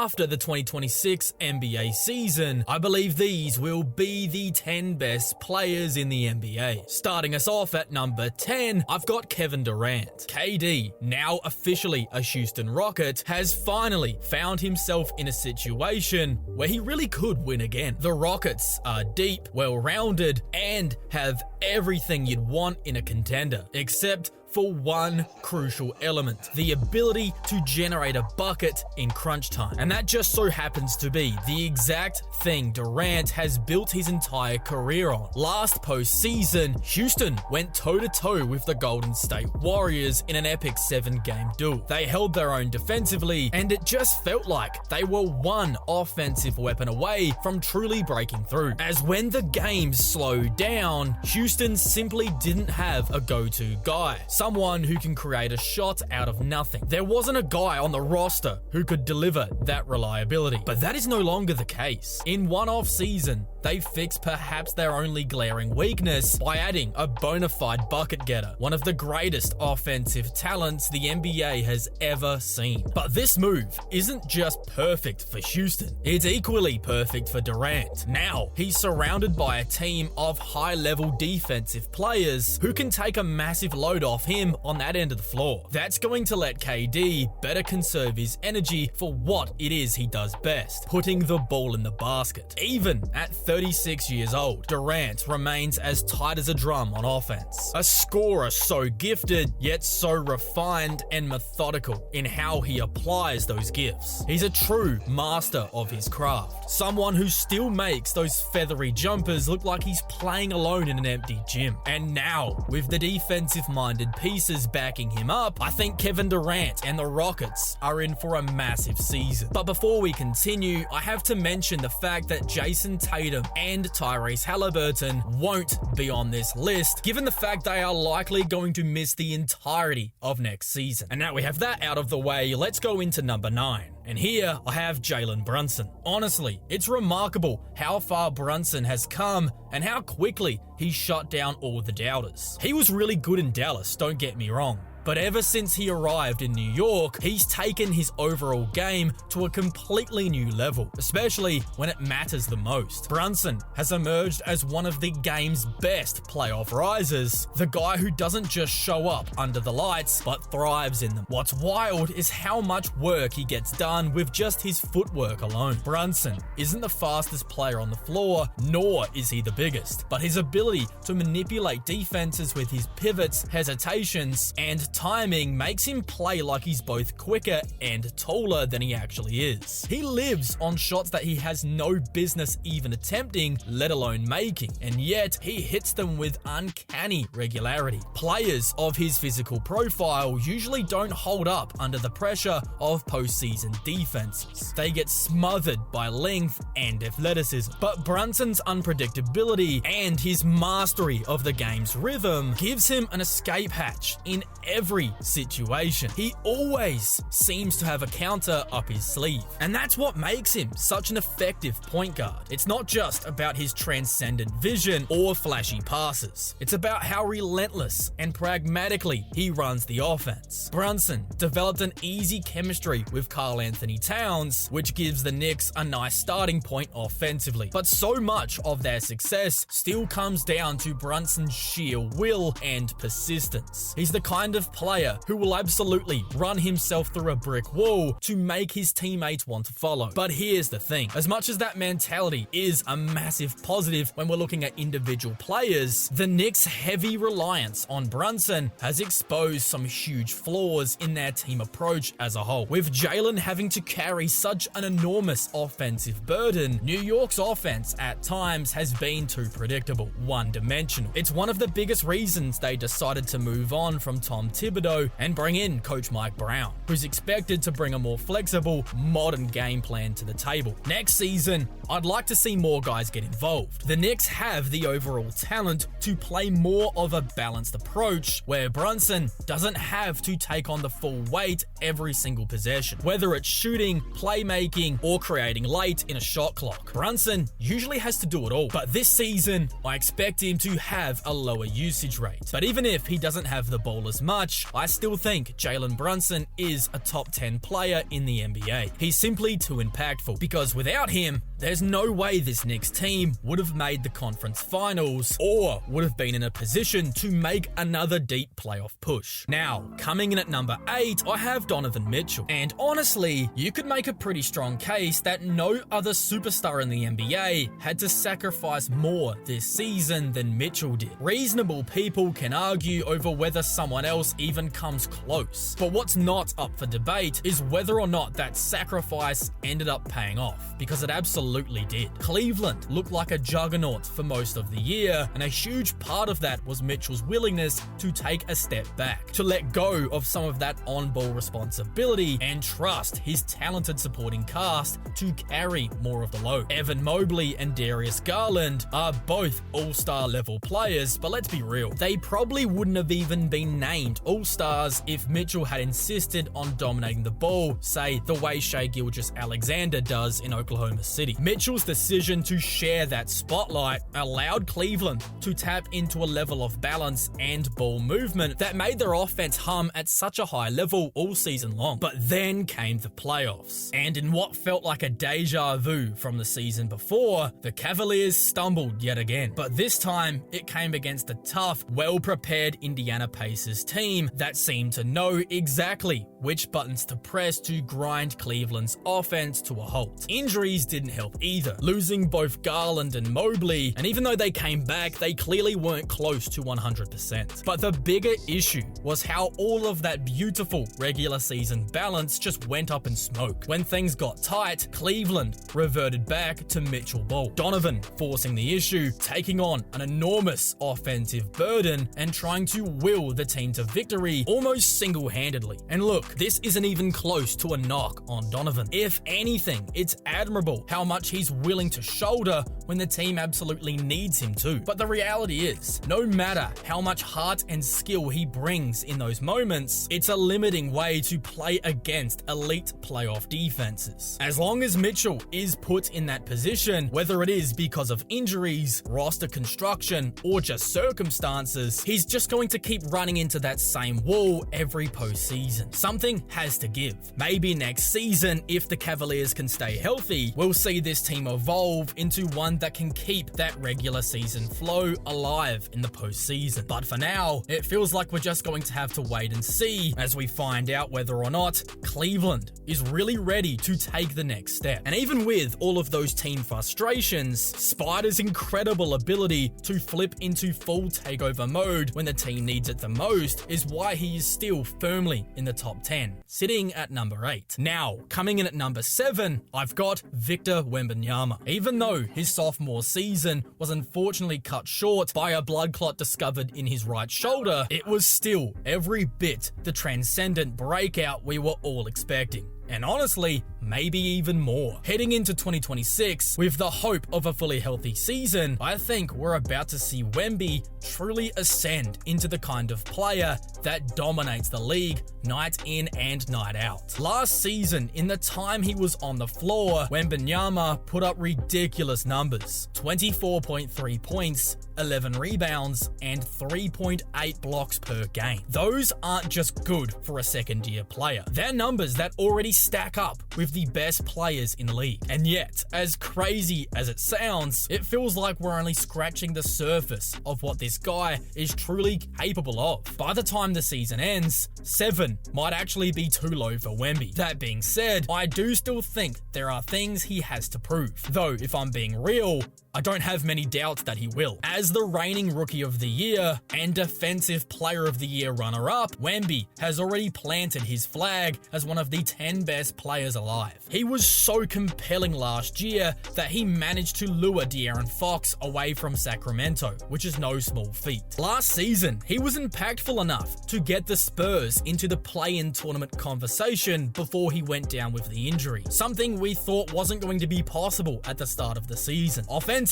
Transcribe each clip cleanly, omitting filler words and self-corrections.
after the 2026 NBA season, I believe these will be the 10 best players in the NBA. Starting us off at number 10, I've got Kevin Durant. KD, now officially a Houston Rocket, has finally found himself in a situation where he really could win again. The Rockets are deep, well-rounded, and have everything you'd want in a contender, except for one crucial element: the ability to generate a bucket in crunch time. And that just so happens to be the exact thing Durant has built his entire career on. Last postseason, Houston went toe-to-toe with the Golden State Warriors in an epic 7-game duel. They held their own defensively, and it just felt like they were one offensive weapon away from truly breaking through. As when the games slowed down, Houston simply didn't have a go-to guy. Someone who can create a shot out of nothing. There wasn't a guy on the roster who could deliver that reliability. But that is no longer the case. In one off season, they fixed perhaps their only glaring weakness by adding a bona fide bucket getter, one of the greatest offensive talents the NBA has ever seen. But this move isn't just perfect for Houston, it's equally perfect for Durant. Now, he's surrounded by a team of high-level defensive players who can take a massive load off him on that end of the floor. That's going to let KD better conserve his energy for what it is he does best: putting the ball in the basket. Even at 36 years old, Durant remains as tight as a drum on offense. A scorer so gifted, yet so refined and methodical in how he applies those gifts. He's a true master of his craft. Someone who still makes those feathery jumpers look like he's playing alone in an empty gym. And now, with the defensive-minded pieces backing him up, I think Kevin Durant and the Rockets are in for a massive season. But before we continue, I have to mention the fact that Jason Tatum and Tyrese Halliburton won't be on this list, given the fact they are likely going to miss the entirety of next season. And now we have that out of the way, let's go into number 9. And here I have Jalen Brunson. Honestly, it's remarkable how far Brunson has come and how quickly he shut down all the doubters. He was really good in Dallas, don't get me wrong. But ever since he arrived in New York, he's taken his overall game to a completely new level, especially when it matters the most. Brunson has emerged as one of the game's best playoff risers, the guy who doesn't just show up under the lights, but thrives in them. What's wild is how much work he gets done with just his footwork alone. Brunson isn't the fastest player on the floor, nor is he the biggest, but his ability to manipulate defenses with his pivots, hesitations, and timing makes him play like he's both quicker and taller than he actually is. He lives on shots that he has no business even attempting, let alone making, and yet he hits them with uncanny regularity. Players of his physical profile usually don't hold up under the pressure of postseason defenses. They get smothered by length and athleticism. But Brunson's unpredictability and his mastery of the game's rhythm gives him an escape hatch in every situation. He always seems to have a counter up his sleeve. And that's what makes him such an effective point guard. It's not just about his transcendent vision or flashy passes. It's about how relentless and pragmatically he runs the offense. Brunson developed an easy chemistry with Karl Anthony Towns, which gives the Knicks a nice starting point offensively. But so much of their success still comes down to Brunson's sheer will and persistence. He's the kind of player who will absolutely run himself through a brick wall to make his teammates want to follow. But here's the thing, as much as that mentality is a massive positive when we're looking at individual players, the Knicks' heavy reliance on Brunson has exposed some huge flaws in their team approach as a whole. With Jalen having to carry such an enormous offensive burden, New York's offense at times has been too predictable, one-dimensional. It's one of the biggest reasons they decided to move on from Tom Thibodeau and bring in Coach Mike Brown, who's expected to bring a more flexible, modern game plan to the table. Next season, I'd like to see more guys get involved. The Knicks have the overall talent to play more of a balanced approach, where Brunson doesn't have to take on the full weight every single possession, whether it's shooting, playmaking, or creating late in a shot clock. Brunson usually has to do it all, but this season, I expect him to have a lower usage rate. But even if he doesn't have the ball as much, much, I still think Jalen Brunson is a top 10 player in the NBA. He's simply too impactful, because without him, there's no way this Knicks team would have made the conference finals or would have been in a position to make another deep playoff push. Now, coming in at number 8, I have Donovan Mitchell. And honestly, you could make a pretty strong case that no other superstar in the NBA had to sacrifice more this season than Mitchell did. Reasonable people can argue over whether someone else even comes close. But what's not up for debate is whether or not that sacrifice ended up paying off, because it absolutely did. Cleveland looked like a juggernaut for most of the year, and a huge part of that was Mitchell's willingness to take a step back, to let go of some of that on-ball responsibility and trust his talented supporting cast to carry more of the load. Evan Mobley and Darius Garland are both all-star level players, but let's be real, they probably wouldn't have even been named all-stars if Mitchell had insisted on dominating the ball, say the way Shai Gilgeous-Alexander does in Oklahoma City. Mitchell's decision to share that spotlight allowed Cleveland to tap into a level of balance and ball movement that made their offense hum at such a high level all season long. But then came the playoffs, and in what felt like a deja vu from the season before, the Cavaliers stumbled yet again. But this time, it came against a tough, well-prepared Indiana Pacers team that seemed to know exactly which buttons to press to grind Cleveland's offense to a halt. Injuries didn't help either, losing both Garland and Mobley, and even though they came back, they clearly weren't close to 100%. But the bigger issue was how all of that beautiful regular season balance just went up in smoke. When things got tight, Cleveland reverted back to Mitchell ball. Donovan forcing the issue, taking on an enormous offensive burden, and trying to will the team to victory almost single-handedly. And look, this isn't even close to a knock on Donovan. If anything, it's admirable how much he's willing to shoulder when the team absolutely needs him to. But the reality is, no matter how much heart and skill he brings in those moments, it's a limiting way to play against elite playoff defenses. As long as Mitchell is put in that position, whether it is because of injuries, roster construction, or just circumstances, he's just going to keep running into that same wall every postseason. Something has to give. Maybe next season, if the Cavaliers can stay healthy, we'll see this team evolve into one that can keep that regular season flow alive in the postseason. But for now, it feels like we're just going to have to wait and see as we find out whether or not Cleveland is really ready to take the next step. And even with all of those team frustrations, Spider's incredible ability to flip into full takeover mode when the team needs it the most is why he is still firmly in the top 10, sitting at number 8. Now, coming in at number 7, I've got Victor Wembanyama. Even though his sophomore season was unfortunately cut short by a blood clot discovered in his right shoulder, it was still every bit the transcendent breakout we were all expecting. And honestly, maybe even more. Heading into 2026, with the hope of a fully healthy season, I think we're about to see Wemby truly ascend into the kind of player that dominates the league night in and night out. Last season, in the time he was on the floor, Wembanyama put up ridiculous numbers. 24.3 points, 11 rebounds, and 3.8 blocks per game. Those aren't just good for a second-year player. They're numbers that already stack up with the best players in the league. And yet, as crazy as it sounds, it feels like we're only scratching the surface of what this guy is truly capable of. By the time the season ends, 7 might actually be too low for Wemby. That being said, I do still think there are things he has to prove. Though, if I'm being real, I don't have many doubts that he will. As the reigning Rookie of the Year and Defensive Player of the Year runner-up, Wemby has already planted his flag as one of the 10 best players alive. He was so compelling last year that he managed to lure De'Aaron Fox away from Sacramento, which is no small feat. Last season, he was impactful enough to get the Spurs into the play-in tournament conversation before he went down with the injury, something we thought wasn't going to be possible at the start of the season. Offensively,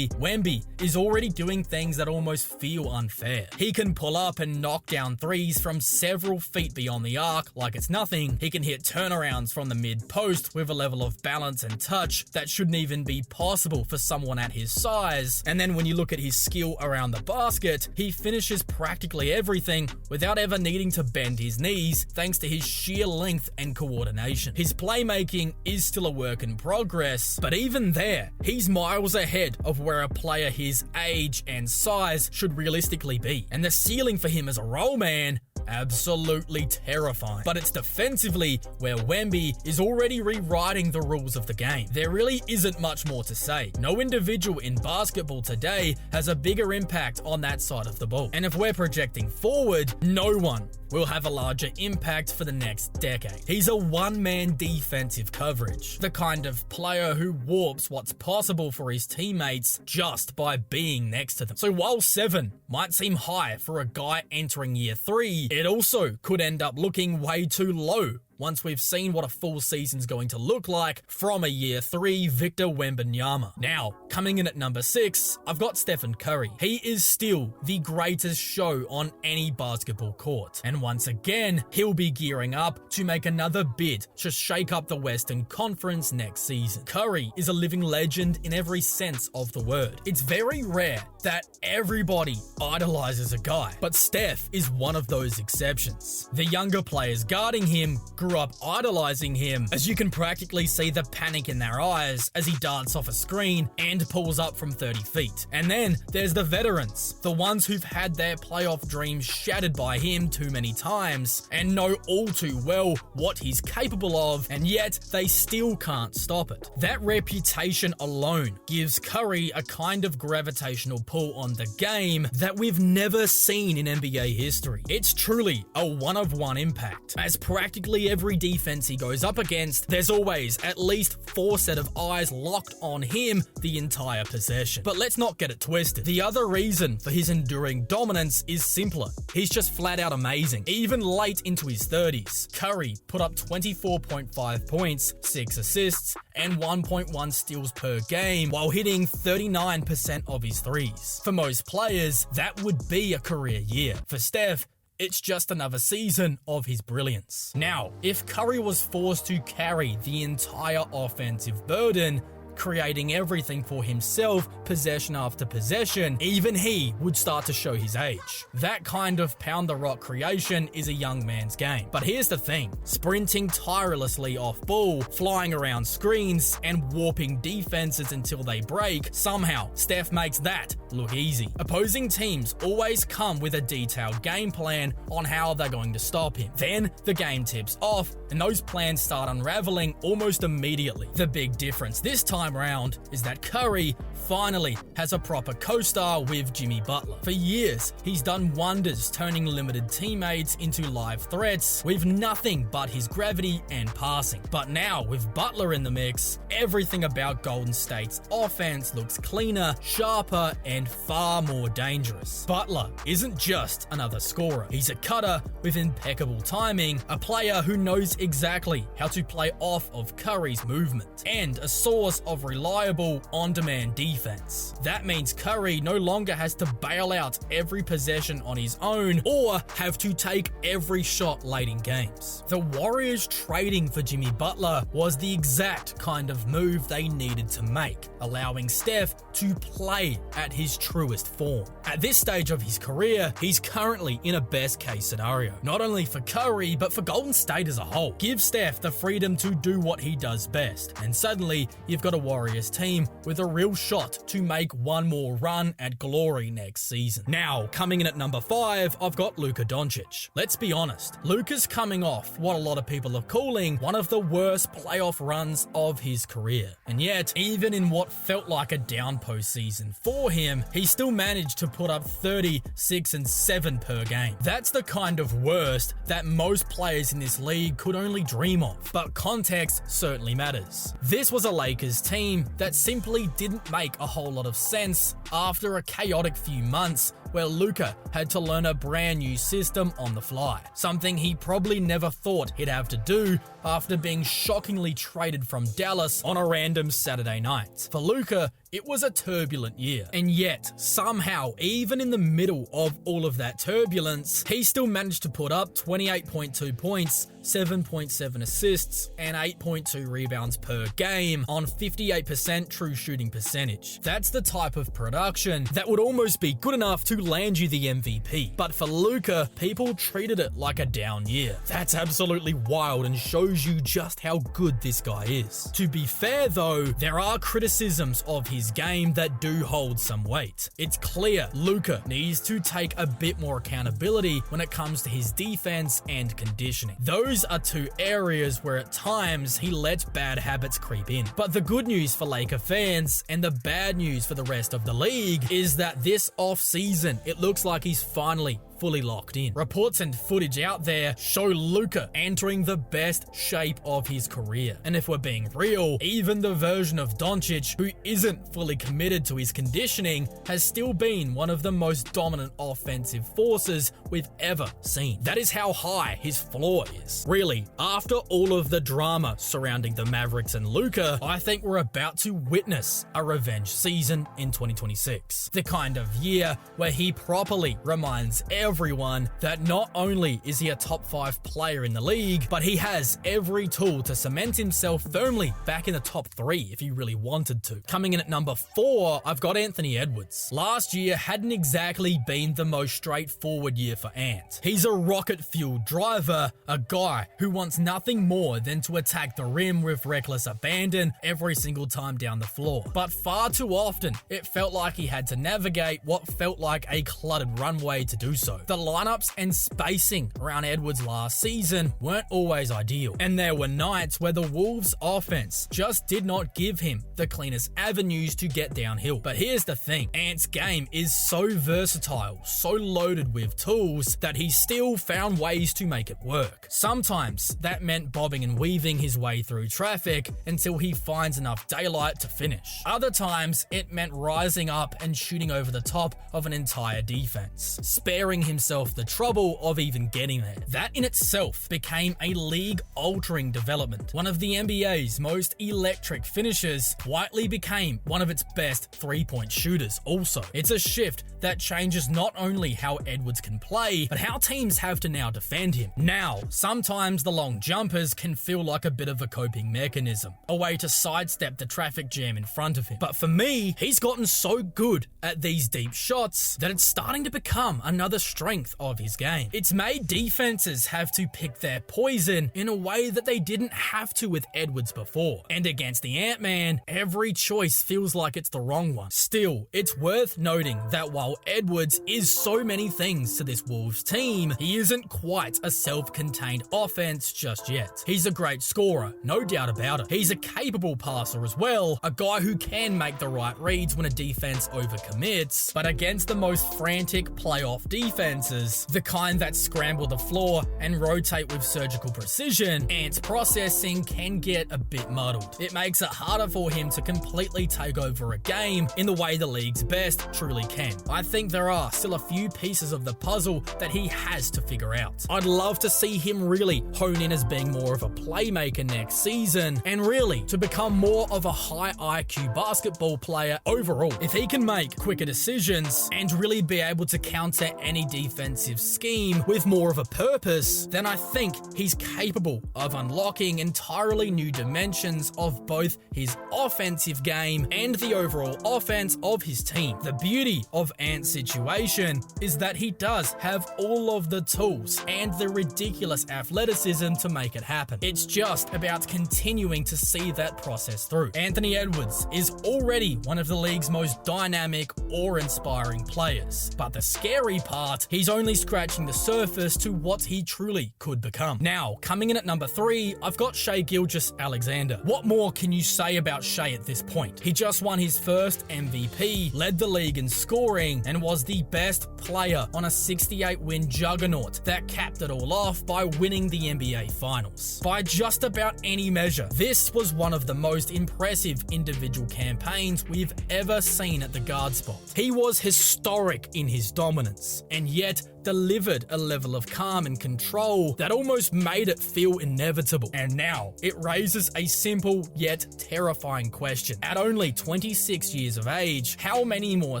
Wemby is already doing things that almost feel unfair. He can pull up and knock down threes from several feet beyond the arc like it's nothing. He can hit turnaround rebounds from the mid-post with a level of balance and touch that shouldn't even be possible for someone at his size. And then when you look at his skill around the basket, he finishes practically everything without ever needing to bend his knees thanks to his sheer length and coordination. His playmaking is still a work in progress, but even there, he's miles ahead of where a player his age and size should realistically be. And the ceiling for him as a role man, absolutely terrifying. But it's defensively where Wemby is already rewriting the rules of the game. There really isn't much more to say. No individual in basketball today has a bigger impact on that side of the ball. And if we're projecting forward, no one will have a larger impact for the next decade. He's a one-man defensive coverage, the kind of player who warps what's possible for his teammates just by being next to them. So while 7 might seem high for a guy entering year 3, it also could end up looking way too low once we've seen what a full season's going to look like from a year 3 Victor Wembanyama. Now, coming in at number 6, I've got Stephen Curry. He is still the greatest show on any basketball court. And once again, he'll be gearing up to make another bid to shake up the Western Conference next season. Curry is a living legend in every sense of the word. It's very rare that everybody idolizes a guy, but Steph is one of those exceptions. The younger players guarding him grew up idolizing him, as you can practically see the panic in their eyes as he darts off a screen and pulls up from 30 feet. And then there's the veterans, the ones who've had their playoff dreams shattered by him too many times and know all too well what he's capable of, and yet they still can't stop it. That reputation alone gives Curry a kind of gravitational pull on the game that we've never seen in NBA history. It's truly a one-of-one impact, as practically every defense he goes up against, there's always at least 4 set of eyes locked on him the entire possession. But let's not get it twisted. The other reason for his enduring dominance is simpler. He's just flat out amazing. Even late into his 30s, Curry put up 24.5 points, 6 assists, and 1.1 steals per game while hitting 39% of his threes. For most players, that would be a career year. For Steph, it's just another season of his brilliance. Now, if Curry was forced to carry the entire offensive burden, creating everything for himself, possession after possession, even he would start to show his age. That kind of pound-the-rock creation is a young man's game. But here's the thing, sprinting tirelessly off ball, flying around screens, and warping defenses until they break, somehow Steph makes that look easy. Opposing teams always come with a detailed game plan on how they're going to stop him. Then the game tips off, and those plans start unraveling almost immediately. The big difference this time round is that Curry finally has a proper co-star with Jimmy Butler. For years, he's done wonders turning limited teammates into live threats with nothing but his gravity and passing. But now, with Butler in the mix, everything about Golden State's offense looks cleaner, sharper, and far more dangerous. Butler isn't just another scorer. He's a cutter with impeccable timing, a player who knows exactly how to play off of Curry's movement, and a source of reliable, on-demand defense. That means Curry no longer has to bail out every possession on his own or have to take every shot late in games. The Warriors trading for Jimmy Butler was the exact kind of move they needed to make, allowing Steph to play at his truest form. At this stage of his career, he's currently in a best-case scenario, not only for Curry, but for Golden State as a whole. Give Steph the freedom to do what he does best, and suddenly you've got a Warriors team with a real shot to make one more run at glory next season. Now, coming in at number 5, I've got Luka Doncic. Let's be honest, Luka's coming off what a lot of people are calling one of the worst playoff runs of his career. And yet, even in what felt like a down postseason for him, he still managed to put up 30, 6, and 7 per game. That's the kind of worst that most players in this league could only dream of, but context certainly matters. This was a Lakers team that simply didn't make a whole lot of sense after a chaotic few months where Luka had to learn a brand new system on the fly, something he probably never thought he'd have to do after being shockingly traded from Dallas on a random Saturday night. For Luka, it was a turbulent year, and yet, somehow, even in the middle of all of that turbulence, he still managed to put up 28.2 points, 7.9 7.7 assists and 8.2 rebounds per game on 58% true shooting percentage. That's the type of production that would almost be good enough to land you the MVP. But for Luka, people treated it like a down year. That's absolutely wild and shows you just how good this guy is. To be fair though, there are criticisms of his game that do hold some weight. It's clear Luka needs to take a bit more accountability when it comes to his defense and conditioning. Those are two areas where at times he lets bad habits creep in. But the good news for Laker fans and the bad news for the rest of the league is that this off-season, it looks like he's finally fully locked in. Reports and footage out there show Luka entering the best shape of his career. And if we're being real, even the version of Doncic who isn't fully committed to his conditioning has still been one of the most dominant offensive forces we've ever seen. That is how high his floor is. Really, after all of the drama surrounding the Mavericks and Luka, I think we're about to witness a revenge season in 2026. The kind of year where he properly reminds everyone that not only is he a top 5 player in the league, but he has every tool to cement himself firmly back in the top 3 if he really wanted to. Coming in at number 4, I've got Anthony Edwards. Last year hadn't exactly been the most straightforward year for Ant. He's a rocket-fueled driver, a guy who wants nothing more than to attack the rim with reckless abandon every single time down the floor. But far too often, it felt like he had to navigate what felt like a cluttered runway to do so. The lineups and spacing around Edwards last season weren't always ideal, and there were nights where the Wolves' offense just did not give him the cleanest avenues to get downhill. But here's the thing, Ant's game is so versatile, so loaded with tools, that he still found ways to make it work. Sometimes that meant bobbing and weaving his way through traffic until he finds enough daylight to finish. Other times it meant rising up and shooting over the top of an entire defense, sparing himself the trouble of even getting there. That in itself became a league-altering development. One of the NBA's most electric finishers, Whiteley became one of its best three-point shooters also. It's a shift that changes not only how Edwards can play, but how teams have to now defend him. Now, sometimes the long jumpers can feel like a bit of a coping mechanism, a way to sidestep the traffic jam in front of him. But for me, he's gotten so good at these deep shots that it's starting to become another strength of his game. It's made defenses have to pick their poison in a way that they didn't have to with Edwards before. And against the Ant-Man, every choice feels like it's the wrong one. Still, it's worth noting that while Edwards is so many things to this Wolves team, he isn't quite a self-contained offense just yet. He's a great scorer, no doubt about it. He's a capable passer as well, a guy who can make the right reads when a defense overcommits, but against the most frantic playoff defenses, the kind that scramble the floor and rotate with surgical precision, Ant's processing can get a bit muddled. It makes it harder for him to completely take over a game in the way the league's best truly can. I think there are still a few pieces of the puzzle that he has to figure out. I'd love to see him really hone in as being more of a playmaker next season, and really to become more of a high IQ basketball player overall. If he can make quicker decisions and really be able to counter any defensive scheme with more of a purpose, then I think he's capable of unlocking entirely new dimensions of both his offensive game and the overall offense of his team. The beauty of Ant's situation is that he does have all of the tools and the ridiculous athleticism to make it happen. It's just about continuing to see that process through. Anthony Edwards is already one of the league's most dynamic or inspiring players, but the scary part, he's only scratching the surface to what he truly could become. Now, coming in at number 3, I've got Shai Gilgeous-Alexander. What more can you say about Shai at this point? He just won his first MVP, led the league in scoring, and was the best player on a 68-win juggernaut that capped it all off by winning the NBA Finals. By just about any measure, this was one of the most impressive individual campaigns we've ever seen at the guard spot. He was historic in his dominance, and yet delivered a level of calm and control that almost made it feel inevitable. And now, it raises a simple yet terrifying question. At only 26 years of age, how many more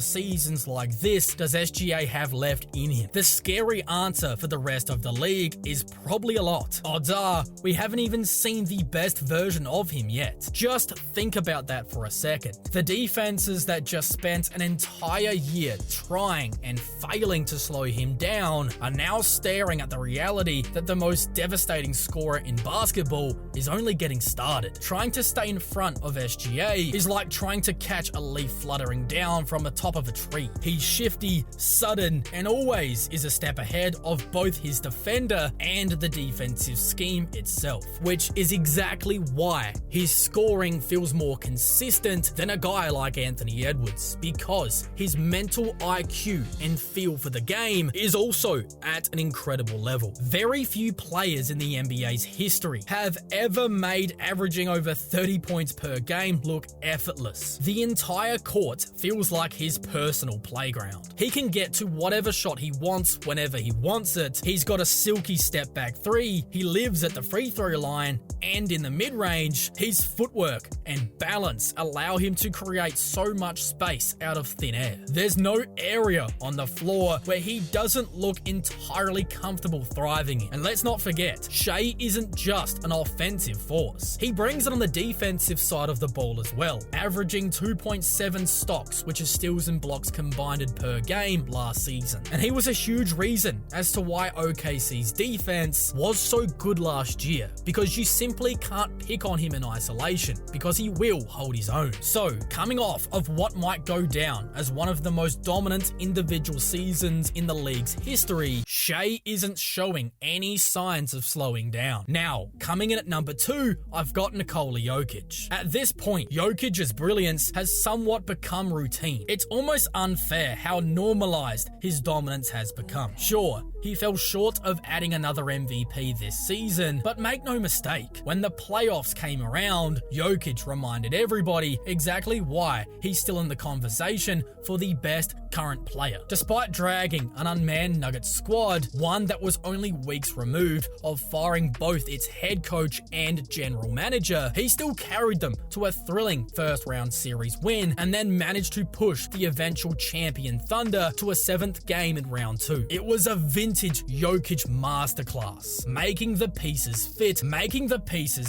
seasons like this does SGA have left in him? The scary answer for the rest of the league is probably a lot. Odds are, we haven't even seen the best version of him yet. Just think about that for a second. The defenses that just spent an entire year trying and failing to slow him down are now staring at the reality that the most devastating scorer in basketball is only getting started. Trying to stay in front of SGA is like trying to catch a leaf fluttering down from the top of a tree. He's shifty, sudden, and always is a step ahead of both his defender and the defensive scheme itself, which is exactly why his scoring feels more consistent than a guy like Anthony Edwards, because his mental IQ and feel for the game is also at an incredible level. Very few players in the NBA's history have ever made averaging over 30 points per game look effortless. The entire court feels like his personal playground. He can get to whatever shot he wants whenever he wants it. He's got a silky step back three, he lives at the free throw line, and in the mid-range, his footwork and balance allow him to create so much space out of thin air. There's no area on the floor where he doesn't look entirely comfortable thriving in. And let's not forget, Shai isn't just an offensive force. He brings it on the defensive side of the ball as well, averaging 2.7 stocks, which is steals and blocks combined per game last season. And he was a huge reason as to why OKC's defense was so good last year, because you simply can't pick on him in isolation, because he will hold his own. So, coming off of what might go down as one of the most dominant individual seasons in the league's history, Shai isn't showing any signs of slowing down. Now, coming in at number 2, I've got Nikola Jokic. At this point, Jokic's brilliance has somewhat become routine. It's almost unfair how normalized his dominance has become. Sure, he fell short of adding another MVP this season, but make no mistake, when the playoffs came around, Jokic reminded everybody exactly why he's still in the conversation for the best current player. Despite dragging an unmanned Nuggets squad, one that was only weeks removed of firing both its head coach and general manager, he still carried them to a thrilling first round series win and then managed to push the eventual champion Thunder to a 7th game in round 2. It was a vintage Jokic masterclass, making the pieces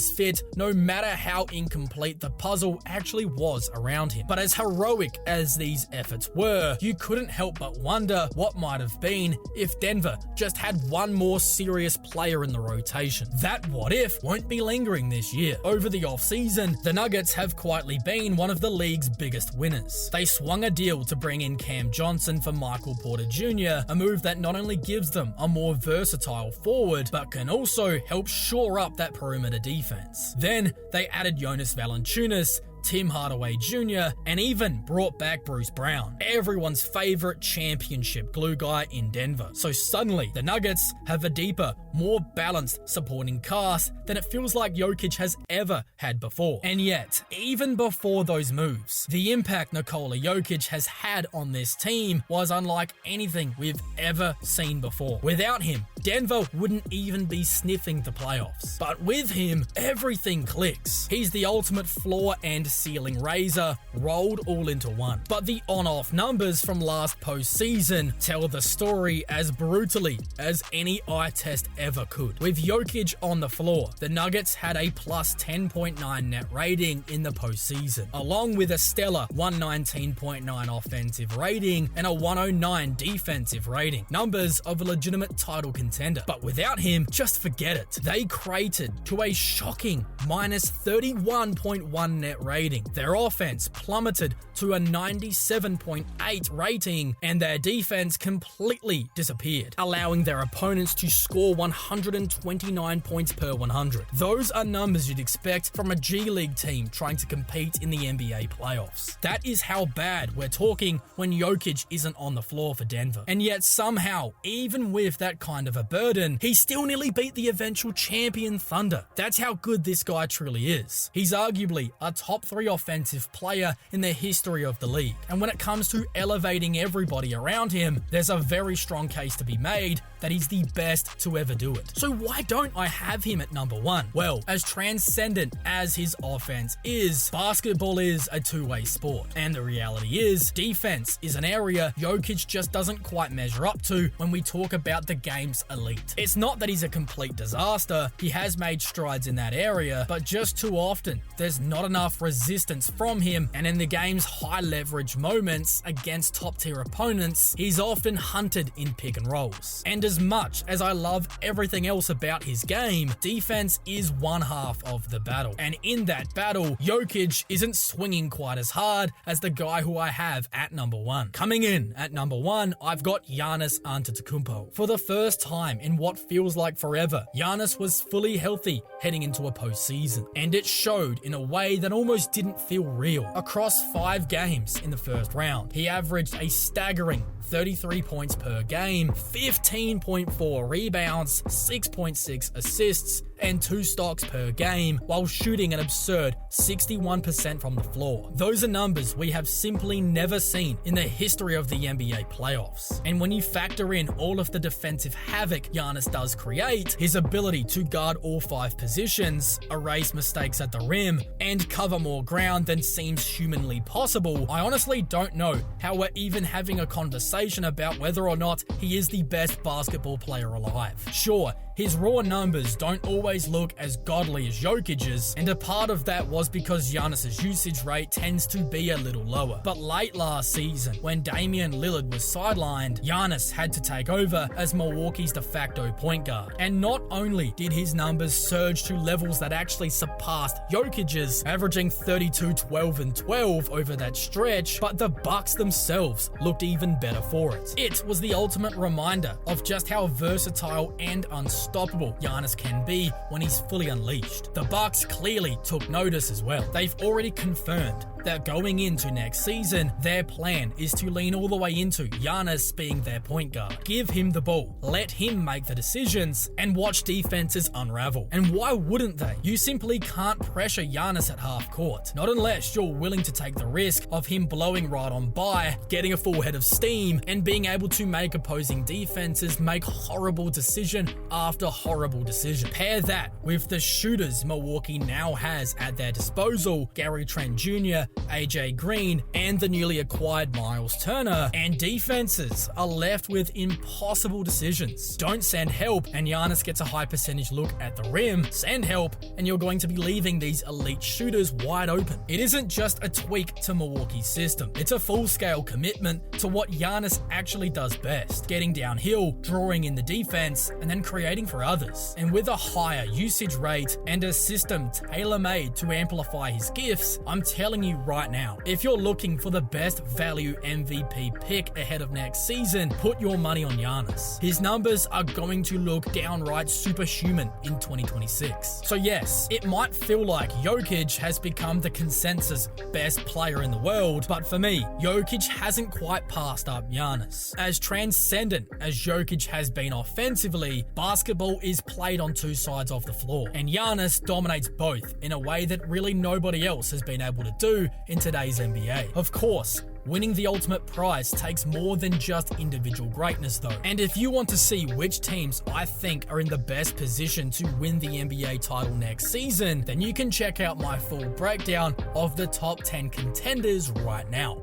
fit no matter how incomplete the puzzle actually was around him. But as heroic as these efforts were, you couldn't help but wonder what might have been if Denver just had one more serious player in the rotation. That what if won't be lingering this year. Over the offseason, the Nuggets have quietly been one of the league's biggest winners. They swung a deal to bring in Cam Johnson for Michael Porter Jr., a move that not only gives them a more versatile forward, but can also help shore up that perimeter defense. Then, they added Jonas Valanciunas, Tim Hardaway Jr., and even brought back Bruce Brown, everyone's favorite championship glue guy in Denver. So suddenly, the Nuggets have a deeper, more balanced supporting cast than it feels like Jokic has ever had before. And yet, even before those moves, the impact Nikola Jokic has had on this team was unlike anything we've ever seen before. Without him, Denver wouldn't even be sniffing the playoffs. But with him, everything clicks. He's the ultimate floor and ceiling raiser rolled all into one. But the on-off numbers from last postseason tell the story as brutally as any eye test ever could. With Jokic on the floor, the Nuggets had a plus 10.9 net rating in the postseason, along with a stellar 119.9 offensive rating and a 109 defensive rating. Numbers of a legitimate title contender. But without him, just forget it. They cratered to a shocking minus 31.1 net rating. Their offense plummeted to a 97.8 rating, and their defense completely disappeared, allowing their opponents to score 129 points per 100. Those are numbers you'd expect from a G League team trying to compete in the NBA playoffs. That is how bad we're talking when Jokic isn't on the floor for Denver. And yet somehow, even with that kind of a burden, he still nearly beat the eventual champion Thunder. That's how good this guy truly is. He's arguably a top 3 offensive player in the history of the league. And when it comes to elevating everybody around him, there's a very strong case to be made that he's the best to ever do it. So why don't I have him at number 1? Well, as transcendent as his offense is, basketball is a two-way sport. And the reality is, defense is an area Jokic just doesn't quite measure up to when we talk about the game's elite. It's not that he's a complete disaster, he has made strides in that area, but just too often, there's not enough resistance from him, and in the game's high leverage moments against top tier opponents, he's often hunted in pick and rolls. And as much as I love everything else about his game, defense is one half of the battle. And in that battle, Jokic isn't swinging quite as hard as the guy who I have at number 1. Coming in at number 1, I've got Giannis Antetokounmpo. For the first time in what feels like forever, Giannis was fully healthy heading into a postseason. And it showed in a way that almost didn't feel real. Across 5 games in the first round, he averaged a staggering 33 points per game, 15.4 rebounds, 6.6 assists, and 2 stocks per game, while shooting an absurd 61% from the floor. Those are numbers we have simply never seen in the history of the NBA playoffs. And when you factor in all of the defensive havoc Giannis does create, his ability to guard all 5 positions, erase mistakes at the rim, and cover more ground than seems humanly possible, I honestly don't know how we're even having a conversation about whether or not he is the best basketball player alive. Sure, his raw numbers don't always look as godly as Jokic's, and a part of that was because Giannis's usage rate tends to be a little lower. But late last season, when Damian Lillard was sidelined, Giannis had to take over as Milwaukee's de facto point guard. And not only did his numbers surge to levels that actually surpassed Jokic's, averaging 32, 12, and 12 over that stretch, but the Bucks themselves looked even better for it. It was the ultimate reminder of just how versatile and unstoppable Giannis can be when he's fully unleashed. The Bucks clearly took notice as well. They've already confirmed that going into next season, their plan is to lean all the way into Giannis being their point guard. Give him the ball, let him make the decisions, and watch defenses unravel. And why wouldn't they? You simply can't pressure Giannis at half court, not unless you're willing to take the risk of him blowing right on by, getting a full head of steam, and being able to make opposing defenses make horrible decision after horrible decision. Pair that with the shooters Milwaukee now has at their disposal, Gary Trent Jr., AJ Green, and the newly acquired Miles Turner, and defenses are left with impossible decisions. Don't send help and Giannis gets a high percentage look at the rim. Send help and you're going to be leaving these elite shooters wide open. It isn't just a tweak to Milwaukee's system, it's a full-scale commitment to what Giannis actually does best, getting downhill, drawing in the defense, and then creating for others. And with a higher usage rate and a system tailor-made to amplify his gifts, I'm telling you right now, if you're looking for the best value MVP pick ahead of next season, put your money on Giannis. His numbers are going to look downright superhuman in 2026. So yes, it might feel like Jokic has become the consensus best player in the world, but for me, Jokic hasn't quite passed up Giannis. As transcendent as Jokic has been offensively, basketball is played on 2 sides of the floor, and Giannis dominates both in a way that really nobody else has been able to do in today's NBA. Of course, winning the ultimate prize takes more than just individual greatness though. And if you want to see which teams I think are in the best position to win the NBA title next season, then you can check out my full breakdown of the top 10 contenders right now.